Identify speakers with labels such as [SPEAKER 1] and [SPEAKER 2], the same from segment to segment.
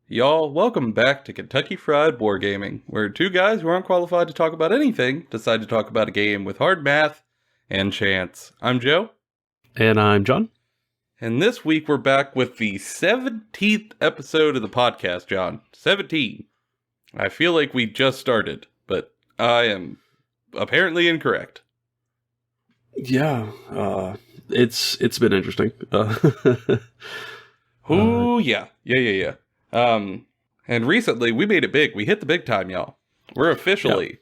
[SPEAKER 1] Y'all, welcome back to Kentucky Fried Wargaming, where two guys who aren't qualified to talk about anything decide to talk about a game with hard math and chance. I'm Joe.
[SPEAKER 2] And I'm John.
[SPEAKER 1] And this week we're back with the 17th episode of the podcast, John. 17. I feel like we just started, but I am apparently incorrect.
[SPEAKER 2] Yeah, it's been interesting.
[SPEAKER 1] Ooh, yeah. And recently we made it big. We hit the big time, y'all. We're officially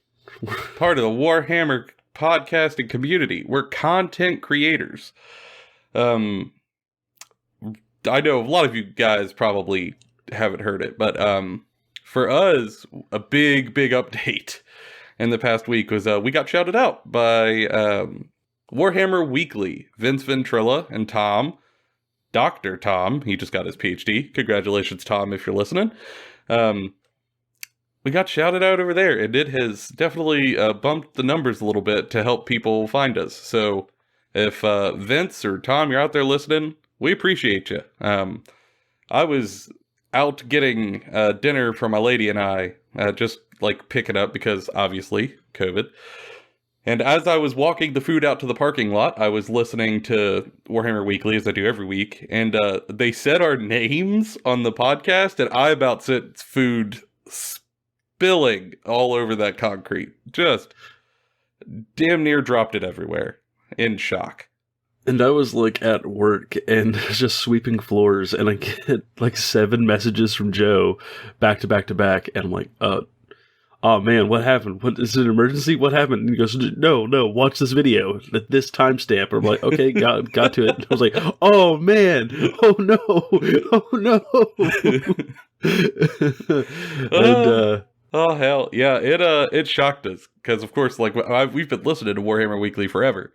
[SPEAKER 1] part of the Warhammer podcasting community. We're content creators. I know a lot of you guys probably haven't heard it, but for us, a big update in the past week was we got shouted out by Warhammer Weekly, Vince Ventrilla and Tom. Dr. Tom, he just got his PhD. Congratulations, Tom, if you're listening. We got shouted out over there, and it has definitely bumped the numbers a little bit to help people find us. So if Vince or Tom, you're out there listening, we appreciate you. I was out getting dinner for my lady and I, just like picking up because obviously COVID. And as I was walking the food out to the parking lot, I was listening to Warhammer Weekly, as I do every week, and they said our names on the podcast, and I about sent food spilling all over that concrete. Just damn near dropped it everywhere in shock.
[SPEAKER 2] And I was like at work and just sweeping floors, and I get like 7 messages from Joe back to back to back, and I'm like, oh man, what happened? What is it, an emergency? What happened? And he goes, no, watch this video at this timestamp. I'm like, okay, got to it. And I was like, oh man, oh no. And
[SPEAKER 1] oh hell, yeah, it shocked us because of course, like we've been listening to Warhammer Weekly forever.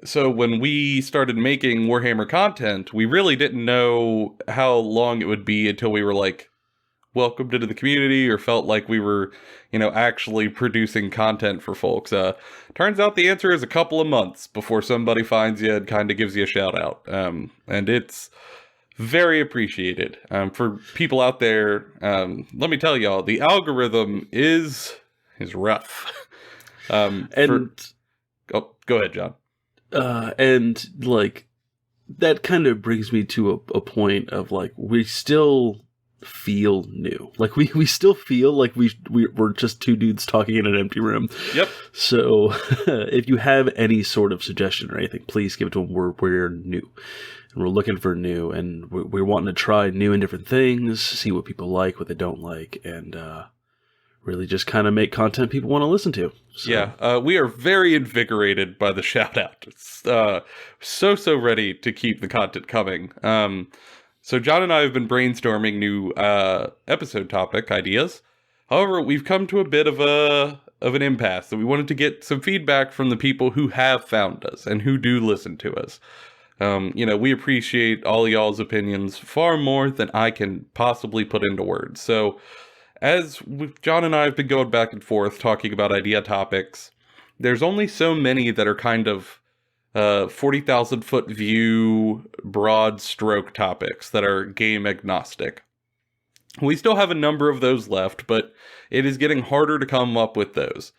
[SPEAKER 1] So when we started making Warhammer content, we really didn't know how long it would be until we were like welcomed into the community or felt like we were, actually producing content for folks. Turns out the answer is a couple of months before somebody finds you and kind of gives you a shout out. And it's very appreciated. For people out there, let me tell y'all, the algorithm is rough.
[SPEAKER 2] and
[SPEAKER 1] go ahead, John.
[SPEAKER 2] And like that kind of brings me to a point of like we still feel new. Like we still feel like we're just two dudes talking in an empty room.
[SPEAKER 1] Yep.
[SPEAKER 2] So if you have any sort of suggestion or anything, please give it to them. We're new. And we're looking for new, and we're wanting to try new and different things, see what people like, what they don't like, and really just kind of make content people want to listen to. So.
[SPEAKER 1] Yeah, we are very invigorated by the shout out. It's so ready to keep the content coming. So John and I have been brainstorming new episode topic ideas. However, we've come to a bit of an impasse, that we wanted to get some feedback from the people who have found us and who do listen to us. We appreciate all y'all's opinions far more than I can possibly put into words. So as John and I have been going back and forth talking about idea topics, there's only so many that are kind of 40,000 foot view, broad stroke topics that are game agnostic. We still have a number of those left, but it is getting harder to come up with those.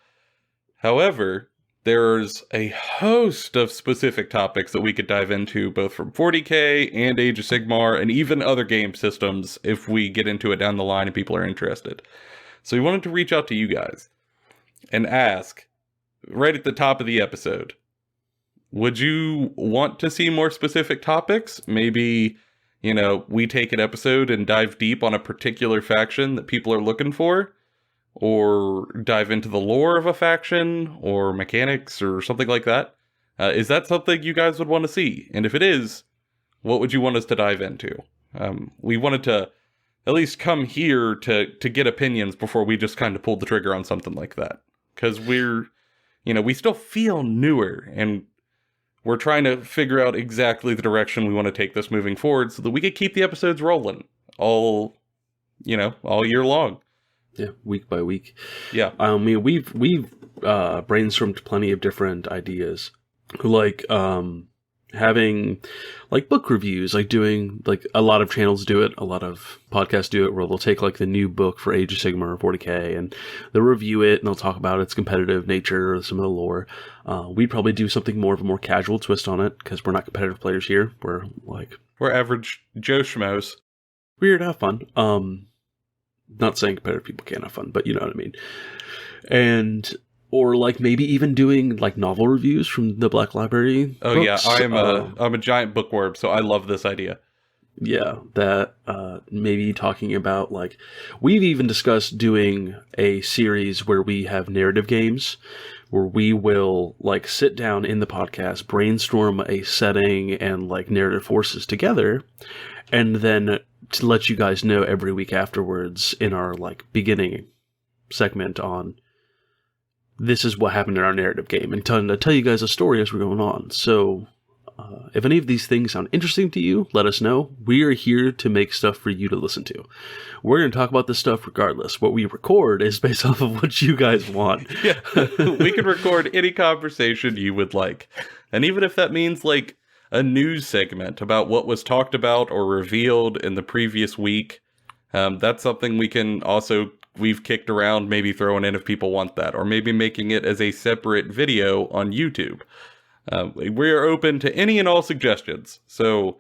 [SPEAKER 1] However, there's a host of specific topics that we could dive into, both from 40K and Age of Sigmar, and even other game systems if we get into it down the line and people are interested. So we wanted to reach out to you guys and ask, right at the top of the episode, would you want to see more specific topics? Maybe, we take an episode and dive deep on a particular faction that people are looking for, or dive into the lore of a faction or mechanics or something like that. Is that something you guys would want to see? And if it is, what would you want us to dive into? We wanted to at least come here to get opinions before we just kind of pulled the trigger on something like that. Because we still feel newer, and we're trying to figure out exactly the direction we want to take this moving forward so that we could keep the episodes rolling all year long.
[SPEAKER 2] Yeah, week by week.
[SPEAKER 1] Yeah.
[SPEAKER 2] We've brainstormed plenty of different ideas. Like, having like book reviews, like doing like a lot of channels do it, a lot of podcasts do it, where they'll take like the new book for Age of Sigmar or 40k and they'll review it and they'll talk about its competitive nature or some of the lore. We'd probably do something more of a more casual twist on it because we're not competitive players here.
[SPEAKER 1] We're average Joe Schmoes.
[SPEAKER 2] We're here to have fun. Not saying competitive people can't have fun, but you know what I mean. And or like maybe even doing like novel reviews from the Black Library.
[SPEAKER 1] Oh
[SPEAKER 2] books.
[SPEAKER 1] yeah, I'm a giant bookworm, so I love this idea.
[SPEAKER 2] Yeah, that maybe talking about like we've even discussed doing a series where we have narrative games where we will like sit down in the podcast, brainstorm a setting and like narrative forces together, and then to let you guys know every week afterwards in our like beginning segment on this is what happened in our narrative game, and tell you guys a story as we're going on. So if any of these things sound interesting to you, let us know. We are here to make stuff for you to listen to. We're going to talk about this stuff regardless. What we record is based off of what you guys want.
[SPEAKER 1] Yeah, we can record any conversation you would like. And even if that means like a news segment about what was talked about or revealed in the previous week, that's something we've kicked around, maybe throwing in if people want that, or maybe making it as a separate video on YouTube. We're open to any and all suggestions. So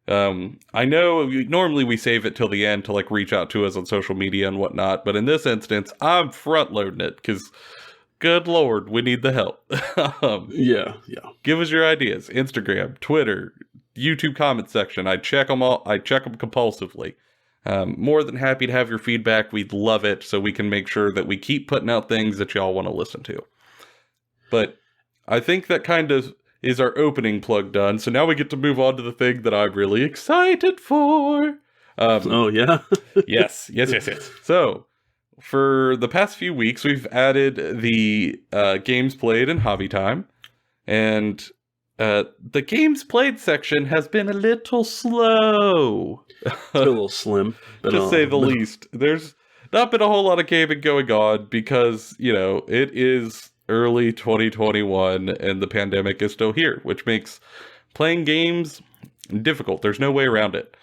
[SPEAKER 1] I know normally we save it till the end to like reach out to us on social media and whatnot, but in this instance, I'm front loading it because good Lord, we need the help.
[SPEAKER 2] Yeah.
[SPEAKER 1] Give us your ideas. Instagram, Twitter, YouTube comment section. I check them all. I check them compulsively. More than happy to have your feedback. We'd love it so we can make sure that we keep putting out things that y'all want to listen to. But I think that kind of is our opening plug done. So now we get to move on to the thing that I'm really excited for.
[SPEAKER 2] Oh, yeah?
[SPEAKER 1] Yes. So for the past few weeks, we've added the games played in hobby time. And the games played section has been a little slow.
[SPEAKER 2] It's been a little slim.
[SPEAKER 1] To say the least. There's not been a whole lot of gaming going on because, it is early 2021 and the pandemic is still here, which makes playing games difficult. There's no way around it.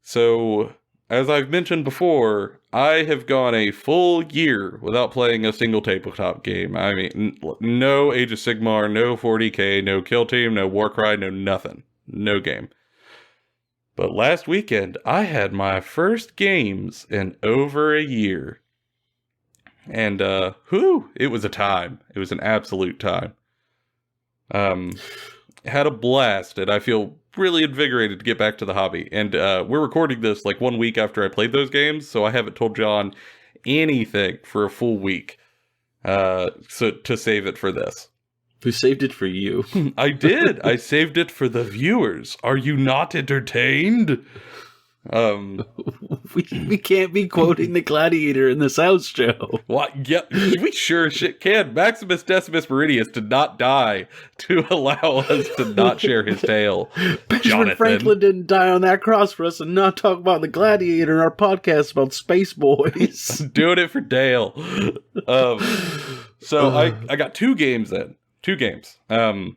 [SPEAKER 1] So, as I've mentioned before, I have gone a full year without playing a single tabletop game. I mean, no Age of Sigmar, no 40k, no Kill Team, no Warcry, no nothing. No game. But last weekend, I had my first games in over a year. And, it was a time. It was an absolute time. Had a blast, and I feel really invigorated to get back to the hobby. And, we're recording this like 1 week after I played those games, so I haven't told John anything for a full week, so to save it for this.
[SPEAKER 2] We saved it for you.
[SPEAKER 1] I did. I saved it for the viewers. Are you not entertained?
[SPEAKER 2] We can't be quoting the Gladiator in this house, Joe.
[SPEAKER 1] What? Yeah, we sure as shit can. Maximus Decimus Meridius did not die to allow us to not share his tale.
[SPEAKER 2] Benjamin Franklin didn't die on that cross for us and not talk about the Gladiator in our podcast about Space Boys.
[SPEAKER 1] Doing it for Dale. So I got 2 games in. 2 games. And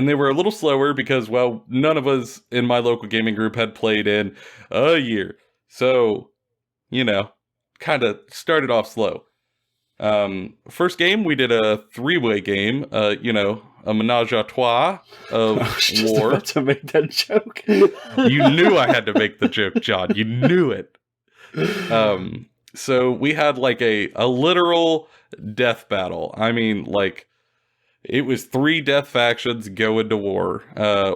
[SPEAKER 1] they were a little slower because, well, none of us in my local gaming group had played in a year. So, kind of started off slow. First game, we did a 3-way game, a menage a trois of war.
[SPEAKER 2] About to make that joke.
[SPEAKER 1] You knew I had to make the joke, John. You knew it. So we had like a literal death battle. I mean, like, it was 3 death factions going to war.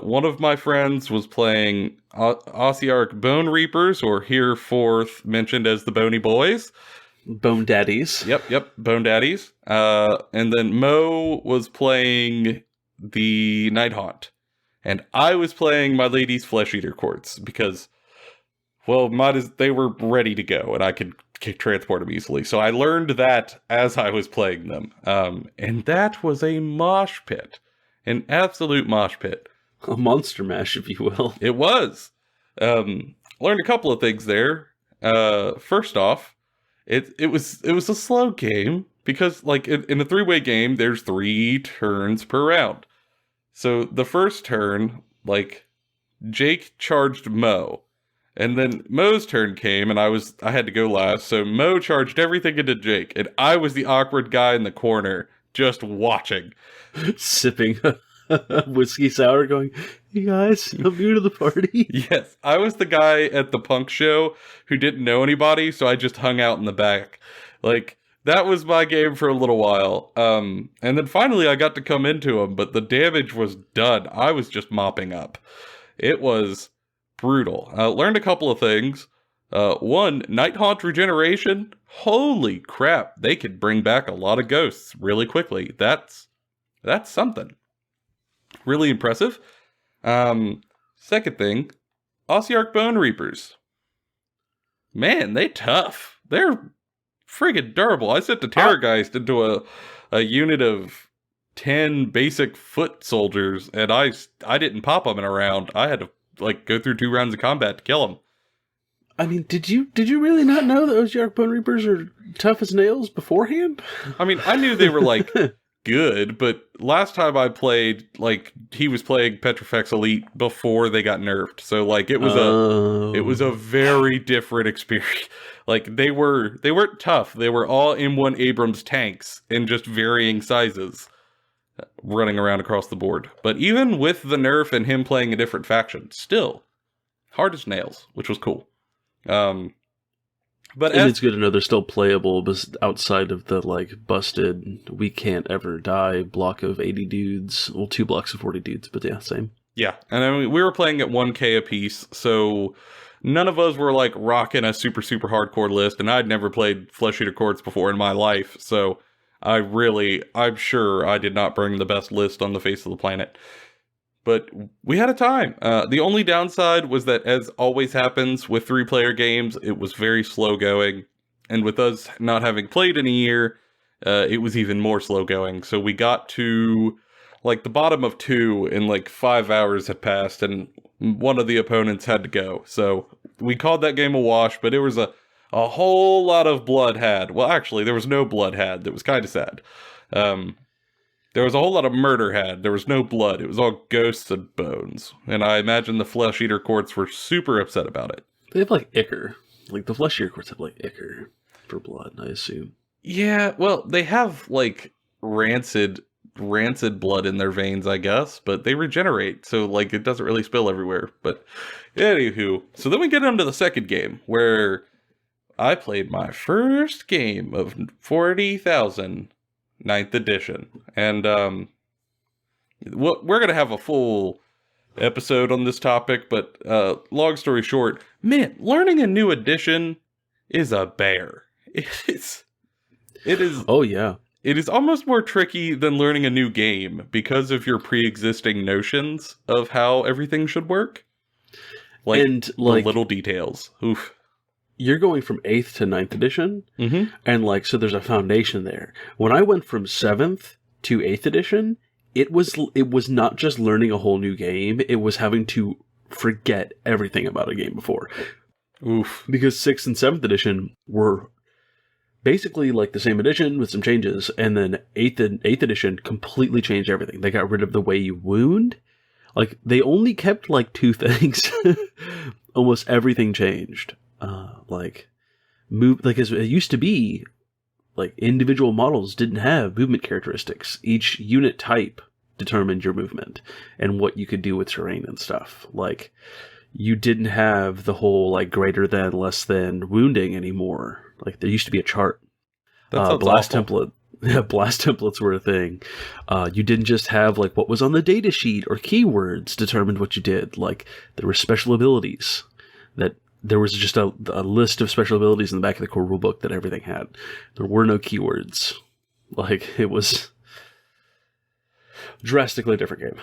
[SPEAKER 1] One of my friends was playing Ossiarch Bone Reapers, or hereforth mentioned as the Bony Boys.
[SPEAKER 2] Bone Daddies.
[SPEAKER 1] Yep, Bone Daddies. And then Mo was playing the Night Haunt. And I was playing my Lady's Flesh Eater Courts, because, well, they were ready to go, and I could transport them easily. So I learned that as I was playing them. And that was a mosh pit. An absolute mosh pit.
[SPEAKER 2] A monster mash, if you will.
[SPEAKER 1] It was. Learned a couple of things there. First off, it was a slow game, because like in a 3-way game, there's 3 turns per round. So the first turn, like, Jake charged Mo. And then Mo's turn came, and I had to go last, so Mo charged everything into Jake, and I was the awkward guy in the corner, just watching.
[SPEAKER 2] Sipping whiskey sour going, "Hey guys, I'm new to the party."
[SPEAKER 1] Yes, I was the guy at the punk show who didn't know anybody, so I just hung out in the back. Like, that was my game for a little while. And then finally I got to come into him, but the damage was done. I was just mopping up. It was brutal. Learned a couple of things. One, Night Haunt regeneration. Holy crap, they could bring back a lot of ghosts really quickly. That's something. Really impressive. Second thing, Ossiarch Bone Reapers. Man, they tough. They're friggin' durable. I sent the Terrorgeist into a unit of 10 basic foot soldiers, and I didn't pop them in a round. I had to like go through 2 rounds of combat to kill them.
[SPEAKER 2] I mean, did you really not know that Ossiarch Bone Reapers are tough as nails beforehand?
[SPEAKER 1] I mean, I knew they were like good, but last time I played, like, he was playing Petrifex Elite before they got nerfed, so like it was a very different experience. Like, they weren't tough. They were all M1 Abrams tanks in just varying sizes, running around across the board. But even with the nerf and him playing a different faction, still hard as nails, which was cool. But
[SPEAKER 2] it's good to know they're still playable, but outside of the like busted, we can't ever die block of 80 dudes. Well, 2 blocks of 40 dudes, but yeah, same.
[SPEAKER 1] Yeah, and I mean, we were playing at 1K a piece, so none of us were like rocking a super hardcore list, and I'd never played Flesh Eater Courts before in my life, so I'm sure I did not bring the best list on the face of the planet. But we had a time. The only downside was that, as always happens with 3-player games, it was very slow going. And with us not having played in a year, it was even more slow going. So we got to like the bottom of 2 in like 5 hours had passed, and one of the opponents had to go. So we called that game a wash, but it was a whole lot of blood had. Well, actually, there was no blood had. That was kind of sad. There was a whole lot of murder had. There was no blood. It was all ghosts and bones. And I imagine the Flesh Eater Courts were super upset about it.
[SPEAKER 2] They have like ichor. Like the Flesh Eater Courts have like ichor for blood, I assume.
[SPEAKER 1] Yeah, well, they have like rancid blood in their veins, I guess, but they regenerate, so like it doesn't really spill everywhere. But anywho, so then we get into the second game, where I played my first game of 40,000 9th edition, and we're gonna have a full episode on this topic, but long story short, man, learning a new edition is a bear. It is. Oh yeah. It is almost more tricky than learning a new game because of your pre-existing notions of how everything should work. Like, and the little details. Oof.
[SPEAKER 2] You're going from 8th to 9th edition, and like, so there's a foundation there. When I went from 7th to 8th edition, it was not just learning a whole new game, it was having to forget everything about a game before.
[SPEAKER 1] Oof.
[SPEAKER 2] Because 6th and 7th edition were basically like the same edition with some changes, and then 8th edition completely changed everything. They got rid of the way you wound. Like, they only kept like 2 things. Almost everything changed. As it used to be, like, individual models didn't have movement characteristics. Each unit type determined your movement and what you could do with terrain and stuff. Like, you didn't have the whole like greater than, less than wounding anymore. Like, there used to be a chart. Blast template. Yeah, blast templates were a thing. You didn't just have like what was on the data sheet or keywords determined what you did. Like, there were special abilities that. There was just a list of special abilities in the back of the core rulebook that everything had. There were no keywords. Like, it was drastically different game.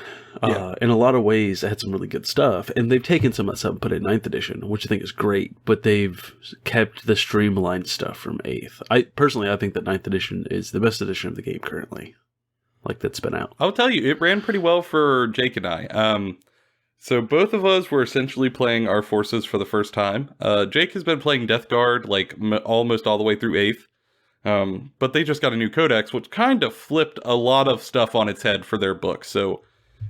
[SPEAKER 2] Yeah. In a lot of ways, it had some really good stuff. And they've taken some of that stuff and put it in 9th edition, which I think is great. But they've kept the streamlined stuff from 8th. I think that 9th edition is the best edition of the game currently. Like, that's been out.
[SPEAKER 1] I'll tell you, it ran pretty well for Jake and I. So both of us were essentially playing our forces for the first time. Jake has been playing Death Guard like almost all the way through 8th. But they just got a new codex, which kind of flipped a lot of stuff on its head for their book. So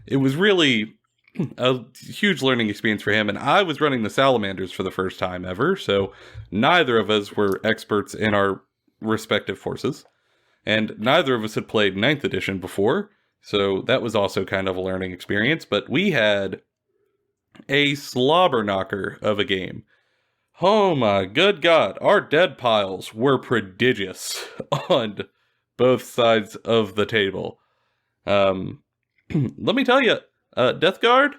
[SPEAKER 1] it was really a huge learning experience for him. And I was running the Salamanders for the first time ever, so neither of us were experts in our respective forces. And neither of us had played Ninth Edition before, so that was also kind of a learning experience. But we had a slobber knocker of a game. Oh my good God, our dead piles were prodigious on both sides of the table. Let me tell you, Death Guard,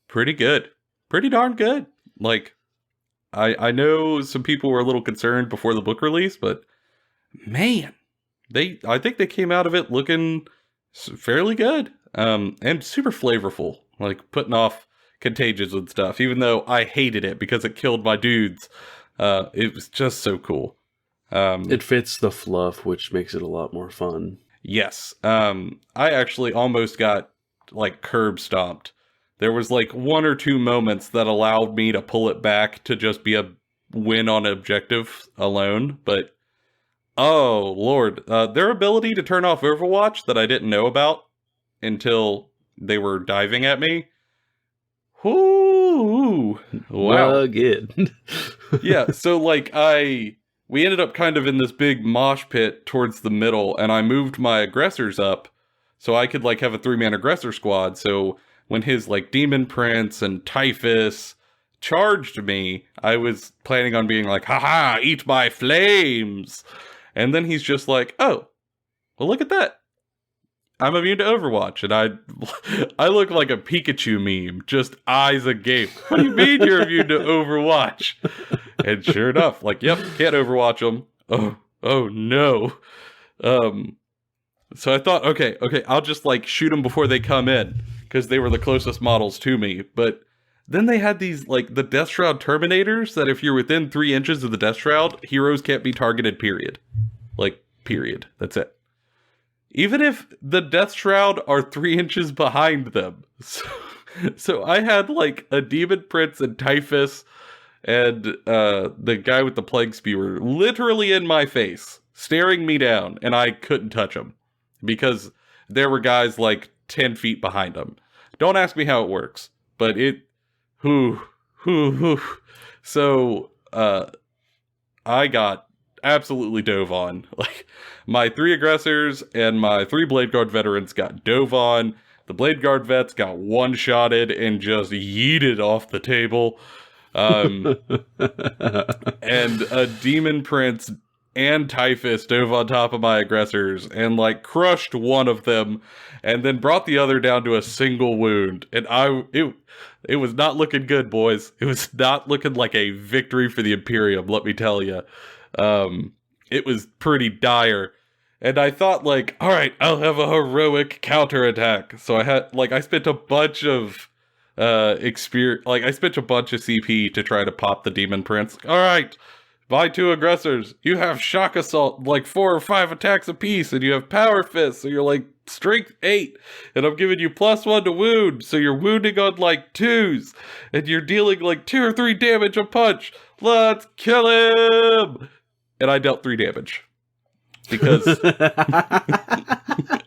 [SPEAKER 1] pretty good. Pretty darn good. Like, I know some people were a little concerned before the book release, but man, I think they came out of it looking fairly good. And super flavorful, like putting off contagions and stuff, even though I hated it because it killed my dudes. It was just so cool.
[SPEAKER 2] It fits the fluff, which makes it a lot more fun.
[SPEAKER 1] Yes. I actually almost got like curb stomped. There was like one or two moments that allowed me to pull it back to just be a win on objective alone, but oh Lord, their ability to turn off Overwatch that I didn't know about until they were diving at me. Whoo! Wow.
[SPEAKER 2] Again.
[SPEAKER 1] Yeah, so like we ended up kind of in this big mosh pit towards the middle, and I moved my aggressors up so I could like have a 3-man aggressor squad. So when his like Demon Prince and Typhus charged me, I was planning on being like, haha, eat my flames. And then he's just like, oh, well, look at that. I'm immune to Overwatch. And I look like a Pikachu meme, just eyes agape. What do you mean you're immune to Overwatch? And sure enough, like, yep, can't Overwatch them. Oh no. So I thought, okay, I'll just like shoot them before they come in, because they were the closest models to me. But then they had these, like, the Death Shroud Terminators, that if you're within 3 inches of the Death Shroud, heroes can't be targeted, period. Like, period. That's it. Even if the Death Shroud are 3 inches behind them. So I had, like, a Demon Prince and Typhus and the guy with the Plague Spewer literally in my face, staring me down, and I couldn't touch him. Because there were guys, like, 10 feet behind him. Don't ask me how it works, but it... So, I got absolutely dove on. Like, my 3 aggressors and my 3 Blade Guard veterans got dove on. The Blade Guard vets got one-shotted and just yeeted off the table. And a Demon Prince and Typhus dove on top of my aggressors and, like, crushed one of them and then brought the other down to a single wound. And it was not looking good, boys. It was not looking like a victory for the Imperium, let me tell you. It was pretty dire. And I thought, like, all right, I'll have a heroic counterattack. So I spent a bunch of I spent a bunch of CP to try to pop the Demon Prince. All right, by 2 aggressors, you have shock assault, like 4 or 5 attacks apiece, and you have power fist, so you're like strength 8, and I'm giving you +1 to wound, so you're wounding on like 2s, and you're dealing like 2 or 3 damage a punch. Let's kill him! And I dealt 3 damage. Because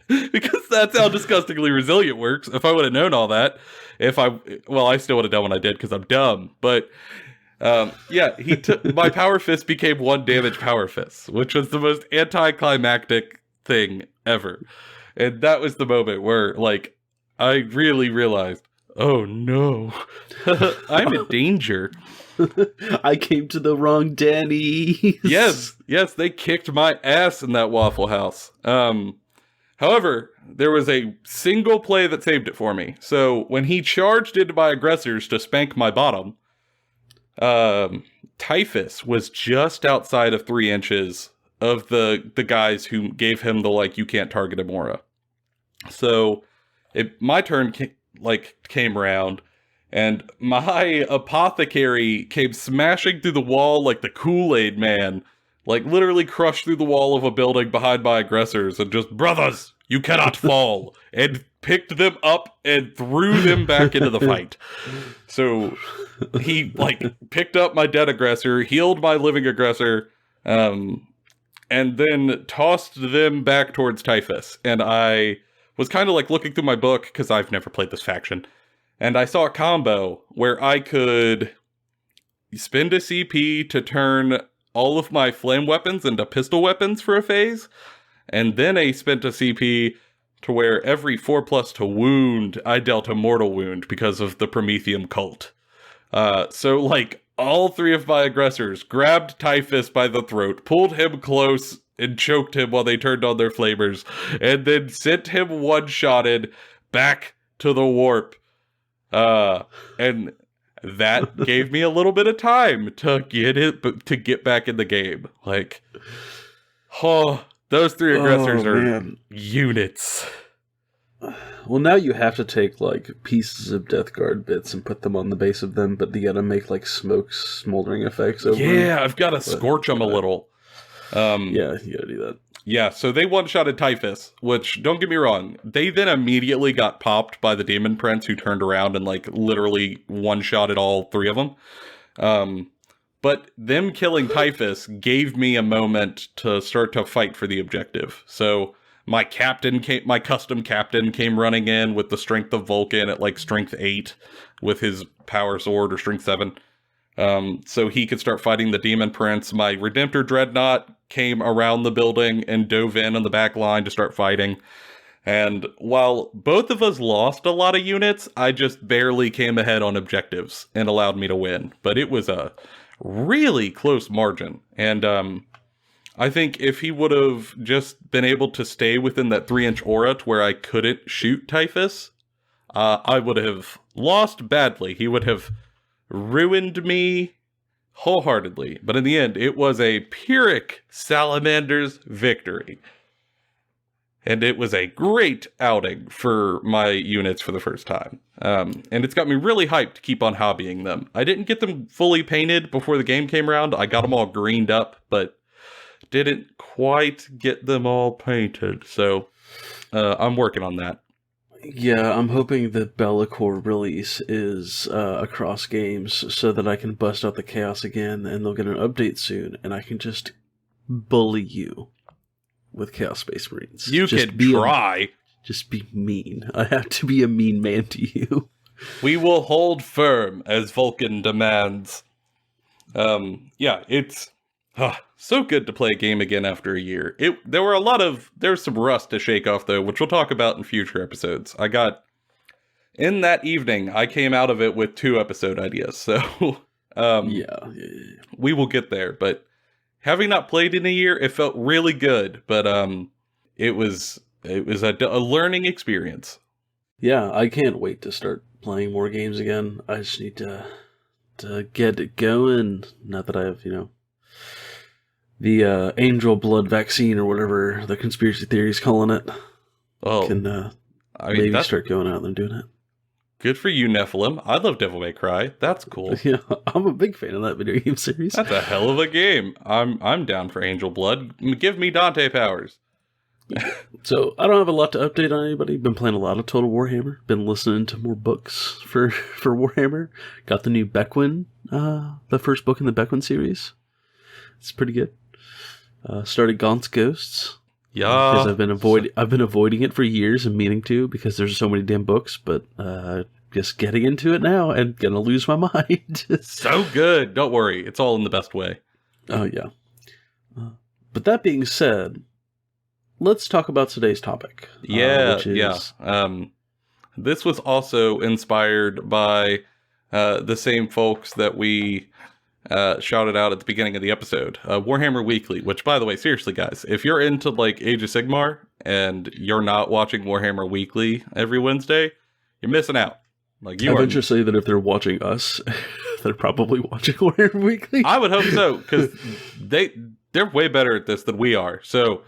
[SPEAKER 1] because that's how disgustingly resilient works. If I would have known all that, I still would have done what I did because I'm dumb. But yeah, my power fist became 1 damage power fist, which was the most anticlimactic thing ever. And that was the moment where, like, I really realized, oh no, I'm in danger.
[SPEAKER 2] I came to the wrong Danny.
[SPEAKER 1] Yes, they kicked my ass in that Waffle House. However, there was a single play that saved it for me. So when he charged into my aggressors to spank my bottom, Typhus was just outside of 3 inches of the guys who gave him the, like, you can't target him aura. So my turn came around, and my apothecary came smashing through the wall like the Kool-Aid man, like literally crushed through the wall of a building behind my aggressors and just, brothers, you cannot fall, and picked them up and threw them back into the fight. So he, like, picked up my dead aggressor, healed my living aggressor, and then tossed them back towards Typhus. And I was kind of like looking through my book, because I've never played this faction, and I saw a combo where I could spend a CP to turn all of my flame weapons into pistol weapons for a phase, and then I spent a CP to where every 4+ to wound, I dealt a mortal wound because of the Prometheum cult. So, like, all 3 of my aggressors grabbed Typhus by the throat, pulled him close, and choked him while they turned on their flamers, and then sent him one-shotted back to the warp. And that gave me a little bit of time to get back in the game. Like, oh, those 3 aggressors are units.
[SPEAKER 2] Well, now you have to take, like, pieces of Death Guard bits and put them on the base of them, but you gotta make, like, smoke smoldering effects over them.
[SPEAKER 1] Yeah, I've gotta scorch them a little.
[SPEAKER 2] Yeah, you gotta do that.
[SPEAKER 1] Yeah, so they one-shotted Typhus, which, don't get me wrong, they then immediately got popped by the Demon Prince, who turned around and, like, literally one-shotted all 3 of them. But them killing Typhus gave me a moment to start to fight for the objective. So my custom captain came running in with the strength of Vulcan at, like, strength 8 with his power sword, or strength 7. So he could start fighting the Demon Prince. My Redemptor Dreadnought came around the building and dove in on the back line to start fighting. And while both of us lost a lot of units, I just barely came ahead on objectives and allowed me to win. But it was a really close margin. And I think if he would have just been able to stay within that 3-inch aura to where I couldn't shoot Typhus, I would have lost badly. He would have ruined me wholeheartedly. But in the end, it was a Pyrrhic Salamander's victory. And it was a great outing for my units for the first time. And it's got me really hyped to keep on hobbying them. I didn't get them fully painted before the game came around. I got them all greened up, but didn't quite get them all painted. So I'm working on that.
[SPEAKER 2] Yeah, I'm hoping the Bellacore release is across games so that I can bust out the Chaos again, and they'll get an update soon, and I can just bully you with Chaos Space Marines.
[SPEAKER 1] You
[SPEAKER 2] just
[SPEAKER 1] can try.
[SPEAKER 2] Just be mean. I have to be a mean man to you.
[SPEAKER 1] We will hold firm as Vulcan demands. Yeah, it's so good to play a game again after a year. There's some rust to shake off, though, which we'll talk about in future episodes. In that evening, I came out of it with 2 episode ideas, so
[SPEAKER 2] Yeah.
[SPEAKER 1] We will get there. But having not played in a year, it felt really good, but it was a learning experience.
[SPEAKER 2] Yeah, I can't wait to start playing more games again. I just need to get it going. Not that I have, the angel blood vaccine or whatever the conspiracy theory's calling it.
[SPEAKER 1] Oh,
[SPEAKER 2] maybe start going out and doing it.
[SPEAKER 1] Good for you, Nephilim. I love Devil May Cry. That's cool.
[SPEAKER 2] Yeah, I'm a big fan of that video game series.
[SPEAKER 1] That's a hell of a game. I'm down for Angel Blood. Give me Dante powers.
[SPEAKER 2] So, I don't have a lot to update on anybody. Been playing a lot of Total Warhammer. Been listening to more books for Warhammer. Got the new Beckwin, the first book in the Beckwin series. It's pretty good. Started Gaunt's Ghosts.
[SPEAKER 1] Yeah.
[SPEAKER 2] Because I've been avoiding it for years and meaning to, because there's so many damn books, but just getting into it now and gonna lose my mind.
[SPEAKER 1] So good. Don't worry. It's all in the best way.
[SPEAKER 2] Oh, yeah. But that being said, let's talk about today's topic.
[SPEAKER 1] Yeah. This was also inspired by the same folks that we shouted out at the beginning of the episode, Warhammer Weekly, which, by the way, seriously, guys, if you're into, like, Age of Sigmar and you're not watching Warhammer Weekly every Wednesday, you're missing out. Like,
[SPEAKER 2] I venture to say that if they're watching us, they're probably watching Warhammer Weekly.
[SPEAKER 1] I would hope so, because they're way better at this than we are. So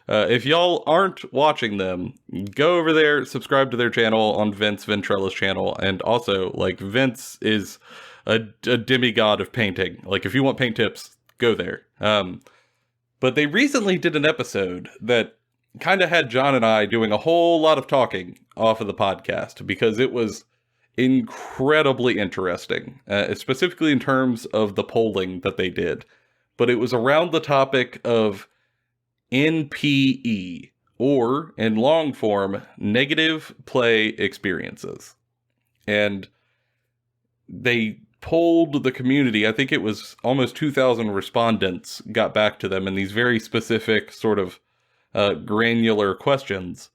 [SPEAKER 1] if y'all aren't watching them, go over there, subscribe to their channel on Vince Ventrella's channel, and also, like, Vince is a demigod of painting. Like, if you want paint tips, go there. But they recently did an episode that kind of had John and I doing a whole lot of talking off of the podcast, because it was incredibly interesting, specifically in terms of the polling that they did. But it was around the topic of NPE, or in long form, negative play experiences. And they polled the community. I think it was almost 2,000 respondents got back to them in these very specific sort of granular questions,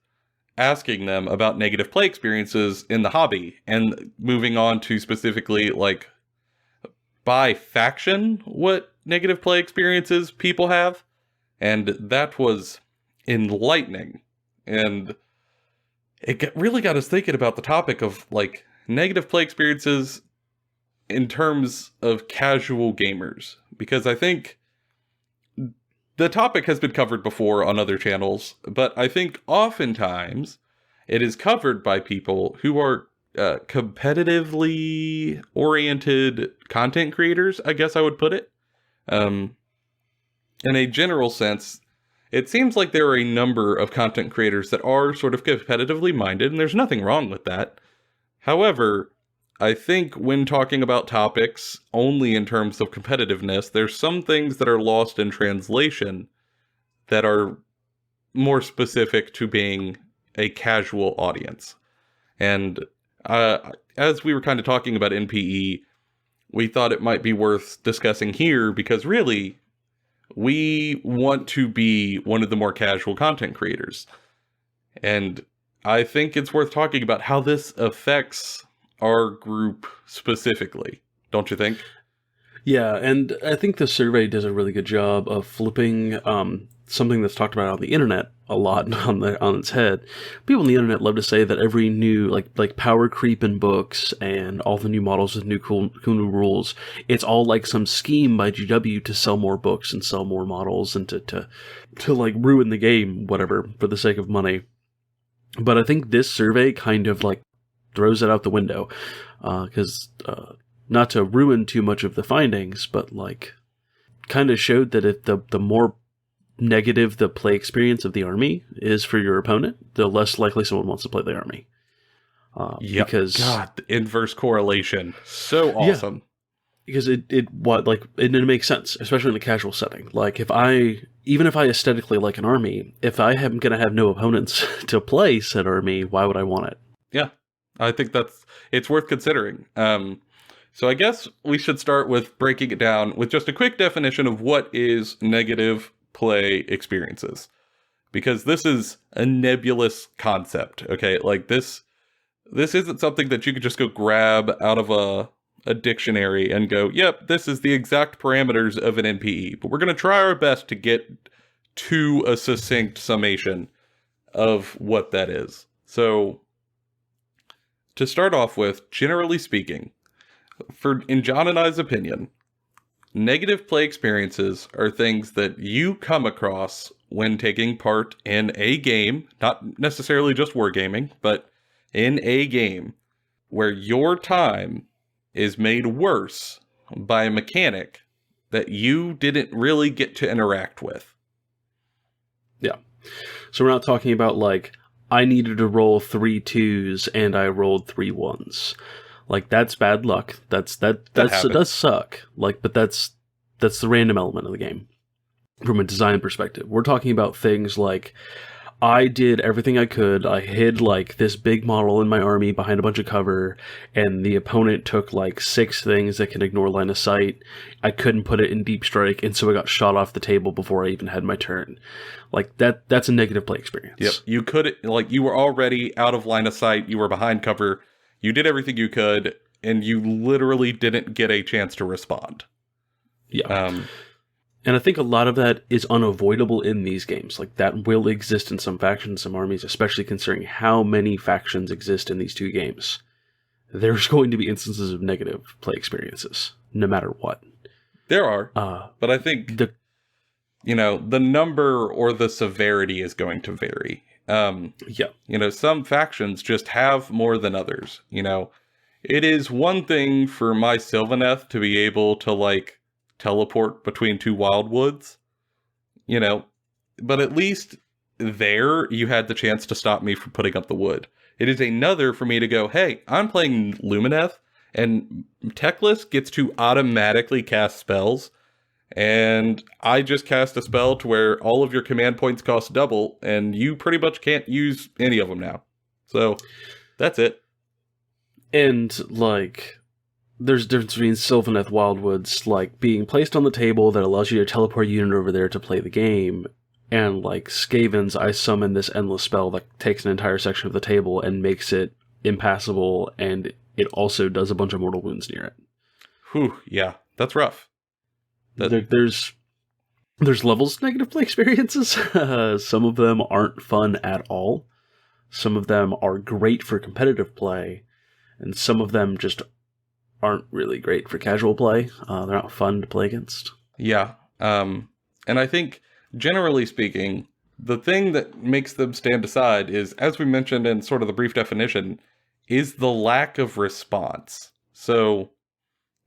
[SPEAKER 1] asking them about negative play experiences in the hobby, and moving on to specifically like by faction what negative play experiences people have. And that was enlightening. And really got us thinking about the topic of like negative play experiences in terms of casual gamers, because I think the topic has been covered before on other channels, but I think oftentimes it is covered by people who are competitively oriented content creators, I guess I would put it. In a general sense, it seems like there are a number of content creators that are sort of competitively minded, and there's nothing wrong with that. However, I think when talking about topics only in terms of competitiveness, there's some things that are lost in translation that are more specific to being a casual audience. And as we were kind of talking about NPE, we thought it might be worth discussing here, because really, we want to be one of the more casual content creators. And I think it's worth talking about how this affects our group specifically, don't you think?
[SPEAKER 2] Yeah, and I think the survey does a really good job of flipping something that's talked about on the internet a lot on its head. People on the internet love to say that every new like power creep in books and all the new models with cool new rules, it's all like some scheme by GW to sell more books and sell more models and to like ruin the game, whatever, for the sake of money. But I think this survey kind of like throws it out the window, because not to ruin too much of the findings, but like kind of showed that if the more negative the play experience of the army is for your opponent, the less likely someone wants to play the army.
[SPEAKER 1] Yeah, because God, the inverse correlation, so awesome.
[SPEAKER 2] Yeah, because it makes sense, especially in a casual setting. Like even if I aesthetically like an army, if I am going to have no opponents to play said army, why would I want it?
[SPEAKER 1] Yeah, I think it's worth considering. So I guess we should start with breaking it down with just a quick definition of what is negative play experiences, because this is a nebulous concept. Okay, like this isn't something that you could just go grab out of a dictionary and go, yep, this is the exact parameters of an NPE. But we're going to try our best to get to a succinct summation of what that is. So to start off with, generally speaking, in John and I's opinion, negative play experiences are things that you come across when taking part in a game, not necessarily just wargaming, but in a game where your time is made worse by a mechanic that you didn't really get to interact with.
[SPEAKER 2] Yeah. So we're not talking about like, I needed to roll 3 2s and I rolled 3 1s. Like, that's bad luck. That does suck. Like, but that's the random element of the game from a design perspective. We're talking about things like, I did everything I could. I hid like this big model in my army behind a bunch of cover, and the opponent took like 6 things that can ignore line of sight. I couldn't put it in deep strike, and so I got shot off the table before I even had my turn. Like that's a negative play experience.
[SPEAKER 1] Yep. You were already out of line of sight, you were behind cover, you did everything you could, and you literally didn't get a chance to respond.
[SPEAKER 2] Yeah. And I think a lot of that is unavoidable in these games. Like, that will exist in some factions, some armies, especially considering how many factions exist in these 2 games. There's going to be instances of negative play experiences, no matter what.
[SPEAKER 1] There are, but I think the number or the severity is going to vary.
[SPEAKER 2] Yeah.
[SPEAKER 1] Some factions just have more than others. It is one thing for my Sylvaneth to be able to, like, teleport between 2 wildwoods, but at least there you had the chance to stop me from putting up the wood. It is another for me to go, hey, I'm playing Lumineth, and Teclis gets to automatically cast spells, and I just cast a spell to where all of your command points cost double, and you pretty much can't use any of them now. So that's it.
[SPEAKER 2] And, like, there's a difference between Sylvaneth Wildwoods, like, being placed on the table that allows you to teleport a unit over there to play the game, and, like, Skaven's, I summon this endless spell that takes an entire section of the table and makes it impassable, and it also does a bunch of mortal wounds near it.
[SPEAKER 1] Whew, yeah, that's rough.
[SPEAKER 2] There's levels of negative play experiences. Some of them aren't fun at all. Some of them are great for competitive play, and some of them just aren't really great for casual play. They're not fun to play against.
[SPEAKER 1] Yeah, and I think, generally speaking, the thing that makes them stand aside is, as we mentioned in sort of the brief definition, is the lack of response. So,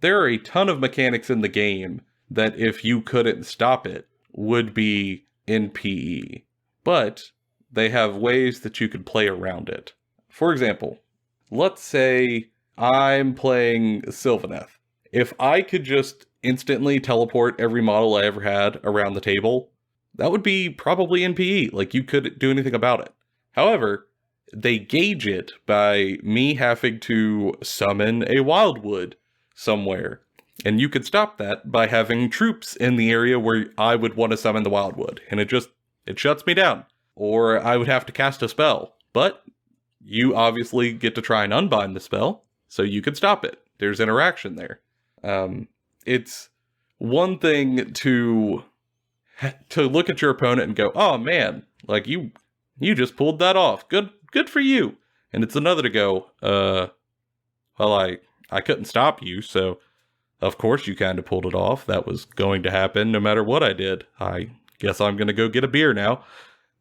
[SPEAKER 1] there are a ton of mechanics in the game that if you couldn't stop it, would be in PE. But they have ways that you could play around it. For example, let's say I'm playing Sylvaneth. If I could just instantly teleport every model I ever had around the table, that would be probably in PE. Like, you couldn't do anything about it. However, they gauge it by me having to summon a Wildwood somewhere. And you could stop that by having troops in the area where I would want to summon the Wildwood. And it shuts me down. Or I would have to cast a spell. But you obviously get to try and unbind the spell, so you could stop it. There's interaction there. It's one thing to look at your opponent and go, oh man, like you just pulled that off. Good for you. And it's another to go, well, I couldn't stop you, so of course you kind of pulled it off. That was going to happen no matter what I did. I guess I'm going to go get a beer now.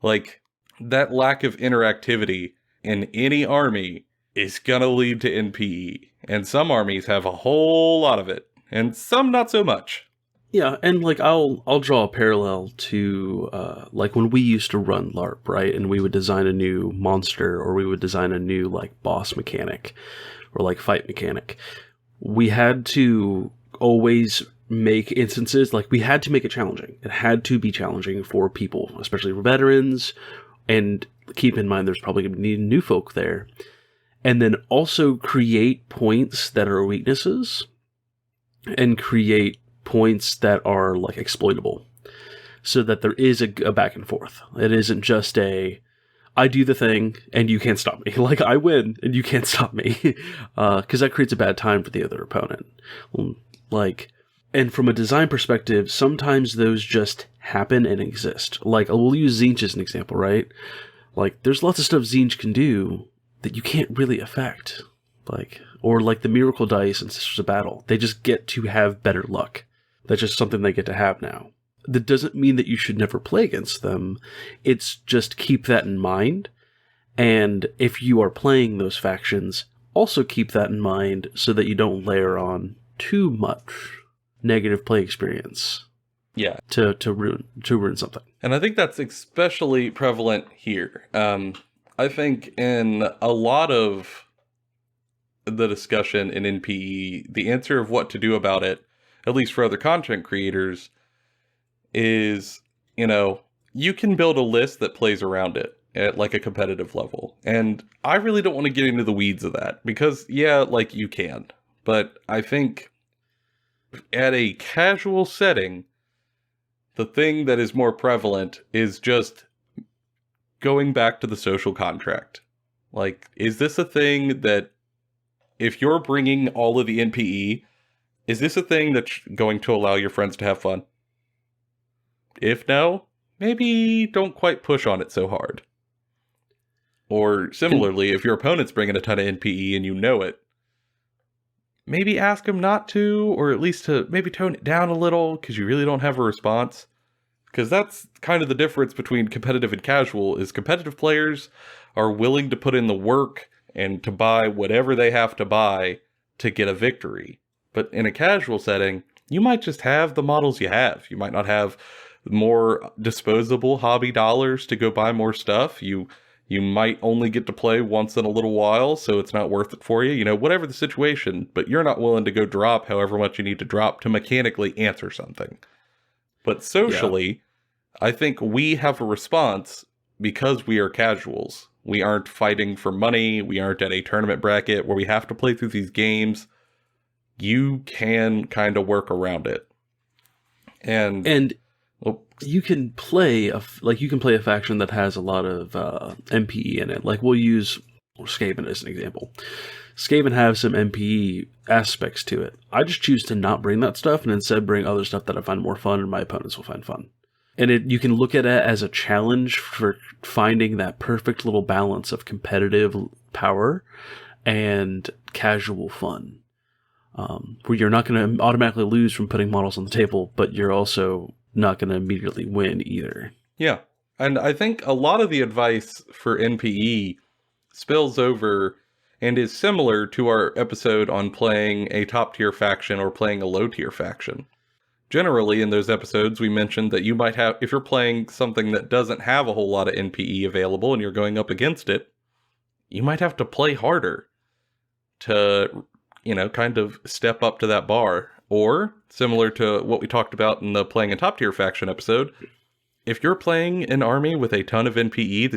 [SPEAKER 1] Like, that lack of interactivity in any army is going to lead to NPE. And some armies have a whole lot of it, and some not so much.
[SPEAKER 2] Yeah, and like I'll draw a parallel to like when we used to run LARP, right? And we would design a new monster, or we would design a new like boss mechanic or like fight mechanic. We had to always make instances, like we had to make it challenging. It had to be challenging for people, especially for veterans, and keep in mind there's probably going to be new folk there. And then also create points that are weaknesses and create points that are like exploitable, so that there is a back and forth. It isn't just I do the thing and you can't stop me. Like, I win and you can't stop me. Because that creates a bad time for the other opponent. Like, and from a design perspective, sometimes those just happen and exist. Like, we'll use Tzeentch as an example, right? Like, there's lots of stuff Tzeentch can do that you can't really affect. Like, or like the Miracle Dice and Sisters of Battle. They just get to have better luck. That's just something they get to have now. That doesn't mean that you should never play against them. It's just keep that in mind. And if you are playing those factions, also keep that in mind so that you don't layer on too much negative play experience.
[SPEAKER 1] Yeah.
[SPEAKER 2] To ruin something.
[SPEAKER 1] And I think that's especially prevalent here. I think in a lot of the discussion in NPE, the answer of what to do about it, at least for other content creators, is, you can build a list that plays around it at like a competitive level. And I really don't want to get into the weeds of that because, yeah, like you can. But I think at a casual setting, the thing that is more prevalent is just going back to the social contract. Like, is this a thing that if you're bringing all of the NPE, is this a thing that's going to allow your friends to have fun? If no, maybe don't quite push on it so hard. Or similarly, if your opponent's bringing a ton of NPE and you know it, maybe ask them not to, or at least to maybe tone it down a little because you really don't have a response. Because that's kind of the difference between competitive and casual, is competitive players are willing to put in the work and to buy whatever they have to buy to get a victory. But in a casual setting, you might just have the models you have. You might not have more disposable hobby dollars to go buy more stuff. You might only get to play once in a little while, so it's not worth it for you. Whatever the situation, but you're not willing to go drop however much you need to drop to mechanically answer something. But socially, I think we have a response because we are casuals. We aren't fighting for money. We aren't at a tournament bracket where we have to play through these games. You can kind of work around it. And
[SPEAKER 2] you can play a faction that has a lot of MPE in it. Like we'll use Skaven as an example. Skaven have some MPE aspects to it. I just choose to not bring that stuff and instead bring other stuff that I find more fun and my opponents will find fun. And you can look at it as a challenge for finding that perfect little balance of competitive power and casual fun. Where you're not going to automatically lose from putting models on the table, but you're also not going to immediately win either.
[SPEAKER 1] Yeah. And I think a lot of the advice for NPE spills over and is similar to our episode on playing a top-tier faction or playing a low-tier faction. Generally, in those episodes, we mentioned that you might have, if you're playing something that doesn't have a whole lot of NPE available and you're going up against it, you might have to play harder to, kind of step up to that bar. Or, similar to what we talked about in the playing a top-tier faction episode, if you're playing an army with a ton of NPE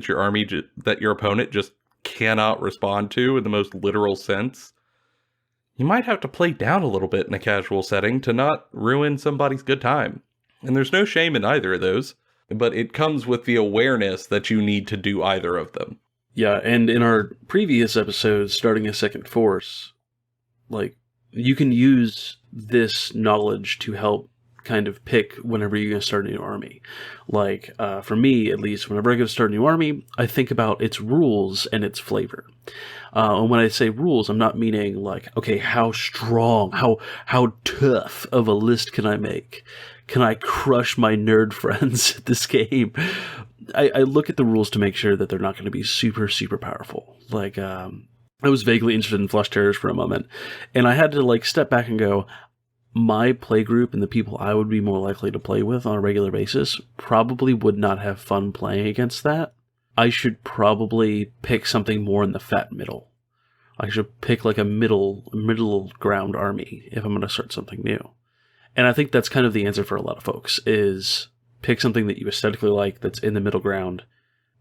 [SPEAKER 1] that your opponent just cannot respond to in the most literal sense, you might have to play down a little bit in a casual setting to not ruin somebody's good time. And there's no shame in either of those, but it comes with the awareness that you need to do either of them.
[SPEAKER 2] Yeah, and in our previous episode, Starting a Second Force, you can use this knowledge to help kind of pick whenever you're going to start a new army. For me, at least, whenever I go to start a new army, I think about its rules and its flavor. And when I say rules, I'm not meaning how strong, how tough of a list can I make? Can I crush my nerd friends at this game? I look at the rules to make sure that they're not going to be super, super powerful. I was vaguely interested in Flush Terrors for a moment, and I had to step back and go, my play group and the people I would be more likely to play with on a regular basis probably would not have fun playing against that. I should probably pick something more in the fat middle. I should pick a middle ground army if I'm going to start something new. And I think that's kind of the answer for a lot of folks, is pick something that you aesthetically like that's in the middle ground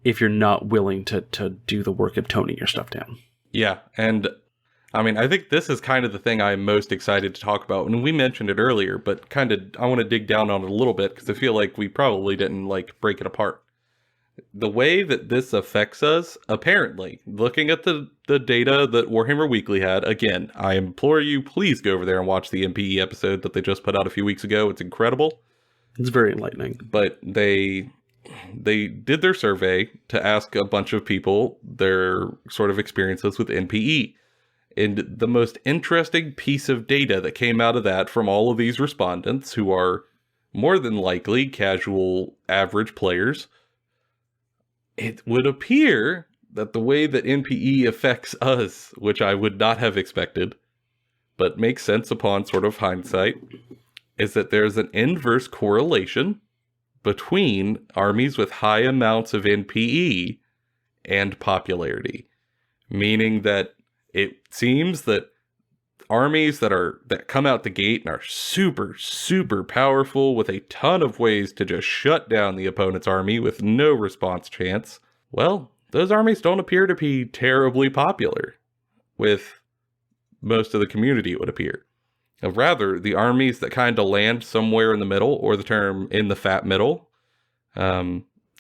[SPEAKER 2] if you're not willing to do the work of toning your stuff down.
[SPEAKER 1] Yeah, and I think this is kind of the thing I'm most excited to talk about. And we mentioned it earlier, but I want to dig down on it a little bit because I feel like we probably didn't break it apart. The way that this affects us, apparently, looking at the data that Warhammer Weekly had, again, I implore you, please go over there and watch the MPE episode that they just put out a few weeks ago. It's incredible.
[SPEAKER 2] It's very enlightening.
[SPEAKER 1] But they did their survey to ask a bunch of people their sort of experiences with NPE. And the most interesting piece of data that came out of that from all of these respondents, who are more than likely casual average players, it would appear that the way that NPE affects us, which I would not have expected, but makes sense upon sort of hindsight, is that there's an inverse correlation between armies with high amounts of NPE and popularity. Meaning that it seems that armies that come out the gate and are super, super powerful with a ton of ways to just shut down the opponent's army with no response chance, well, those armies don't appear to be terribly popular with most of the community, it would appear. Rather, the armies that kind of land somewhere in the middle, or the term in the fat middle,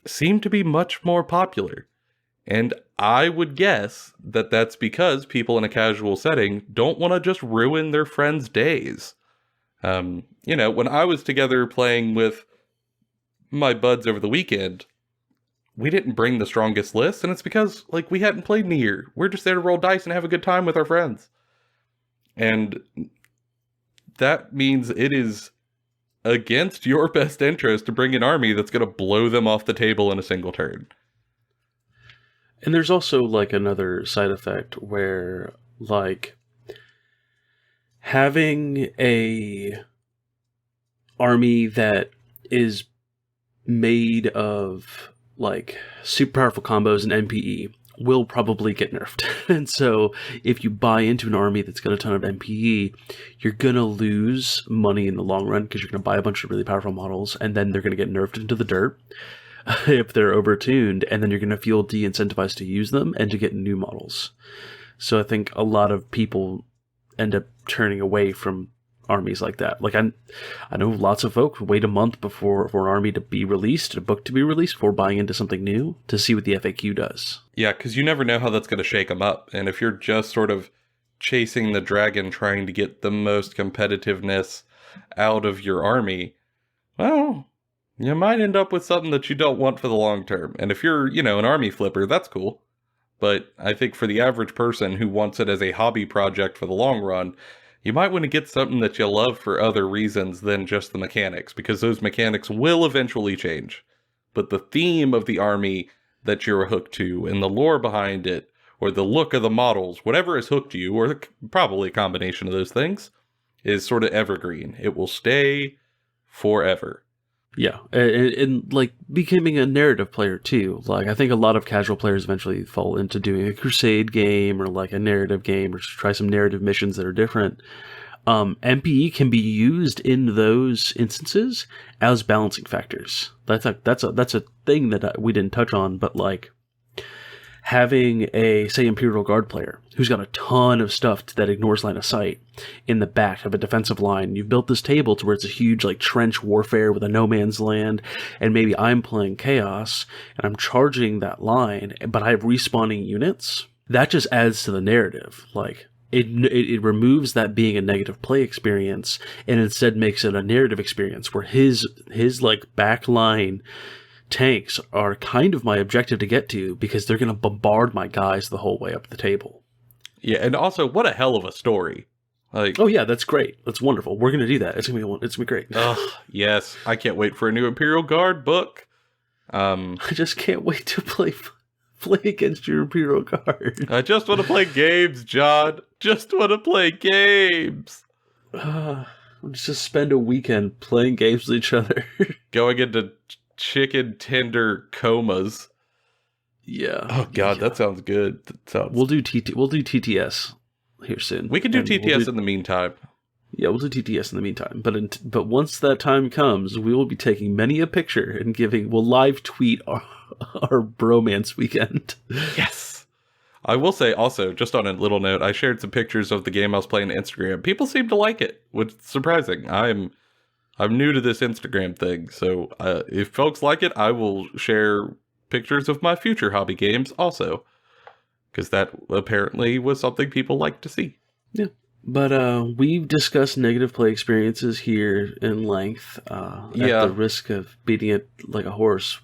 [SPEAKER 1] seem to be much more popular. And I would guess that that's because people in a casual setting don't want to just ruin their friends' days. When I was together playing with my buds over the weekend, we didn't bring the strongest list, and it's because, we hadn't played in a year. We're just there to roll dice and have a good time with our friends. And that means it is against your best interest to bring an army that's going to blow them off the table in a single turn.
[SPEAKER 2] And there's also another side effect where having a army that is made of super powerful combos and NPE will probably get nerfed. And so if you buy into an army that's got a ton of MPE, you're going to lose money in the long run because you're going to buy a bunch of really powerful models, and then they're going to get nerfed into the dirt if they're overtuned, and then you're going to feel de-incentivized to use them and to get new models. So I think a lot of people end up turning away from armies like that. Like I know lots of folk wait a month for an army to be released, a book to be released, before buying into something new to see what the FAQ does.
[SPEAKER 1] Yeah, because you never know how that's going to shake them up. And if you're just sort of chasing the dragon, trying to get the most competitiveness out of your army, well, you might end up with something that you don't want for the long term. And if you're, an army flipper, that's cool. But I think for the average person who wants it as a hobby project for the long run, you might want to get something that you love for other reasons than just the mechanics, because those mechanics will eventually change. But the theme of the army that you're hooked to, and the lore behind it, or the look of the models, whatever has hooked you, or probably a combination of those things, is sort of evergreen. It will stay forever.
[SPEAKER 2] Yeah, and like becoming a narrative player too. Like I think a lot of casual players eventually fall into doing a crusade game or like a narrative game, or try some narrative missions that are different. MPE can be used in those instances as balancing factors. That's a thing that we didn't touch on, but like having a, say, Imperial Guard player who's got a ton of stuff that ignores line of sight in the back of a defensive line. You've built this table to where it's a huge like trench warfare with a no man's land, and maybe I'm playing Chaos and I'm charging that line, but I have respawning units. That just adds to the narrative. Like it removes that being a negative play experience and instead makes it a narrative experience where his like back line tanks are kind of my objective to get to, because they're going to bombard my guys the whole way up the table.
[SPEAKER 1] Yeah, and also, what a hell of a story. Like,
[SPEAKER 2] oh yeah, that's great. That's wonderful. We're going to do that. It's going to be great.
[SPEAKER 1] Yes. I can't wait for a new Imperial Guard book.
[SPEAKER 2] I just can't wait to play against your Imperial Guard.
[SPEAKER 1] I just want to play games, John. Just want to play games.
[SPEAKER 2] Just spend a weekend playing games with each other.
[SPEAKER 1] Going into chicken tender comas.
[SPEAKER 2] Yeah.
[SPEAKER 1] Oh God, that sounds good.
[SPEAKER 2] We'll do TTS here soon.
[SPEAKER 1] We can do TTS in the meantime.
[SPEAKER 2] Yeah, we'll do TTS in the meantime. But once that time comes, we will be taking many a picture and we'll live tweet our bromance weekend. Yes.
[SPEAKER 1] I will say also, just on a little note, I shared some pictures of the game I was playing on Instagram. People seem to like it, which is surprising. I'm new to this Instagram thing, so if folks like it, I will share pictures of my future hobby games also, because that apparently was something people like to see.
[SPEAKER 2] Yeah, but we've discussed negative play experiences here in length. At the risk of beating it like a horse,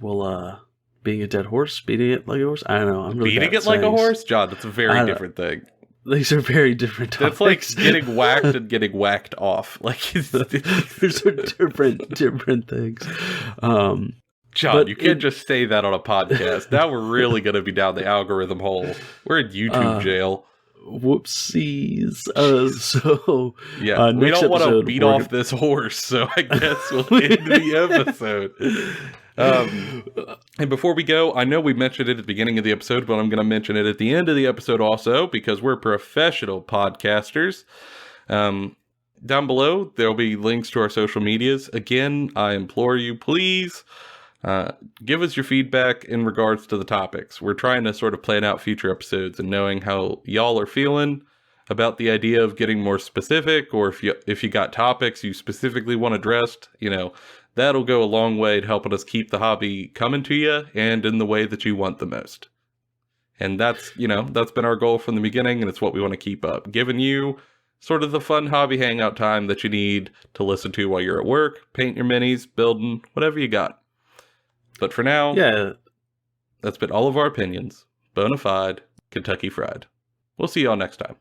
[SPEAKER 2] being a dead horse, beating it like a horse. I don't know. I'm really
[SPEAKER 1] beating it like a horse, John. That's a very different thing.
[SPEAKER 2] These are very different topics.
[SPEAKER 1] That's like getting whacked and getting whacked off. Like
[SPEAKER 2] these are different things.
[SPEAKER 1] John, you can't just say that on a podcast. Now we're really going to be down the algorithm hole. We're in YouTube jail.
[SPEAKER 2] Whoopsies. So
[SPEAKER 1] yeah, we don't want to beat off this horse, so I guess we'll end the episode. And before we go, I know we mentioned it at the beginning of the episode, but I'm going to mention it at the end of the episode also, because we're professional podcasters. Down below, there'll be links to our social medias. Again, I implore you, please give us your feedback in regards to the topics. We're trying to sort of plan out future episodes, and knowing how y'all are feeling about the idea of getting more specific, or if you got topics you specifically want addressed, that'll go a long way to helping us keep the hobby coming to you and in the way that you want the most. And that's been our goal from the beginning, and it's what we want to keep up, giving you sort of the fun hobby hangout time that you need to listen to while you're at work, paint your minis, building, whatever you got. But for now, that's been all of our opinions. Bonafide, Kentucky Fried. We'll see y'all next time.